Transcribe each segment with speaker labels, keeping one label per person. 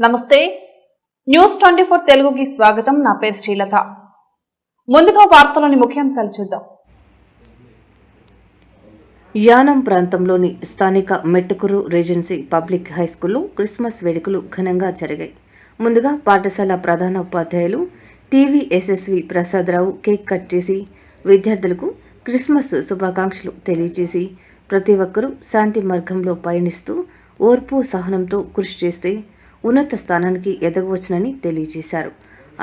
Speaker 1: నమస్తే న్యూస్ 24 తెలుగుకి స్వాగతం. నా పేరు శ్రీలత. ముందుగా వార్తలోని ముఖ్యాంశాలు చూద్దాం.
Speaker 2: యానం ప్రాంతంలోని స్థానిక మెట్టుకూరు రీజెన్సీ పబ్లిక్ హైస్కూల్లో క్రిస్మస్ వేడుకలు ఘనంగా జరిగాయి. ముందుగా పాఠశాల ప్రధాన ఉపాధ్యాయులు TV SSV Prasadarao cake cut చేసి విద్యార్థులకు క్రిస్మస్ శుభాకాంక్షలు తెలియజేసి ప్రతి ఒక్కరూ శాంతి మార్గంలో పయనిస్తూ ఓర్పు సహనంతో కృషి చేస్తే ఉన్నత స్థానానికి ఎదగవచ్చునని తెలియజేశారు.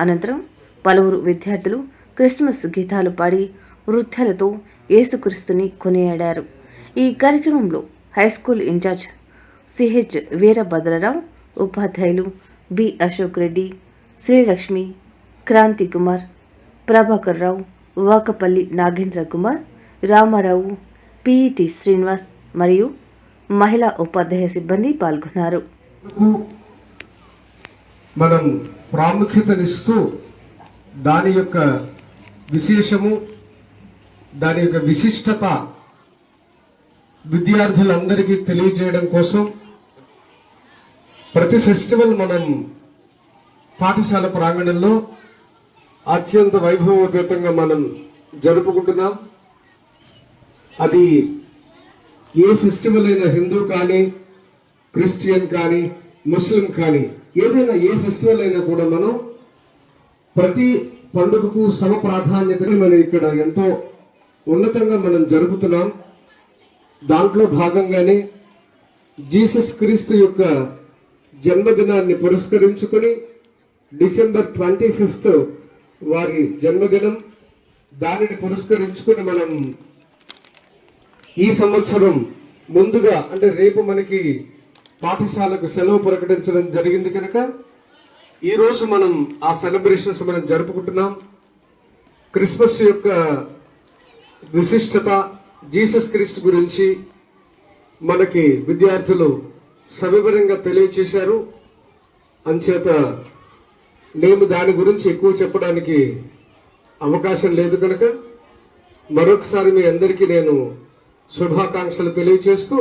Speaker 2: అనంతరం పలువురు విద్యార్థులు క్రిస్మస్ గీతాలు పాడి నృత్యాలతో యేసుక్రీస్తుని కొనియాడారు. ఈ కార్యక్రమంలో హైస్కూల్ ఇన్ఛార్జ్ సిహెచ్ వీరభద్రరావు, ఉపాధ్యాయులు బి అశోక్ రెడ్డి, శ్రీలక్ష్మి, క్రాంతి కుమార్, ప్రభాకర్ రావు, వాకపల్లి నాగేంద్ర కుమార్, రామారావు, పిఈటి శ్రీనివాస్ మరియు మహిళా ఉపాధ్యాయ సిబ్బంది పాల్గొన్నారు.
Speaker 3: మనం ప్రాముఖ్యతనిస్తూ దాని యొక్క విశేషము, దాని యొక్క విశిష్టత విద్యార్థులందరికీ తెలియజేయడం కోసం ప్రతి ఫెస్టివల్ మనం పాఠశాల ప్రాంగణంలో అత్యంత వైభవోపేతంగా మనం జరుపుకుంటున్నాం. అది ఏ ఫెస్టివల్ అయినా హిందూ కానీ, క్రిస్టియన్ కానీ, ముస్లిం కానీ, ఏదైనా ఏ ఫెస్టివల్ అయినా కూడా మనం ప్రతి పండుగకు సమ ప్రాధాన్యతని మనం ఇక్కడ ఎంతో ఉన్నతంగా మనం జరుపుతున్నాం. దాంట్లో భాగంగానే జీసస్ క్రీస్తు యొక్క జన్మదినాన్ని పురస్కరించుకొని డిసెంబర్ 25 వారి జన్మదినం, దానిని పురస్కరించుకొని మనం ఈ సంవత్సరం ముందుగా అంటే రేపు మనకి పాఠశాలకు సెలవు ప్రకటించడం జరిగింది కనుక ఈరోజు మనం ఆ సెలబ్రేషన్స్ మనం జరుపుకుంటున్నాం. క్రిస్మస్ యొక్క విశిష్టత, జీసస్ క్రీస్తు గురించి మనకి విద్యార్థులు సవివరంగా తెలియచేశారు. అంచేత నేను దాని గురించి ఎక్కువ చెప్పడానికి అవకాశం లేదు కనుక మరొకసారి మీ అందరికీ నేను శుభాకాంక్షలు తెలియచేస్తూ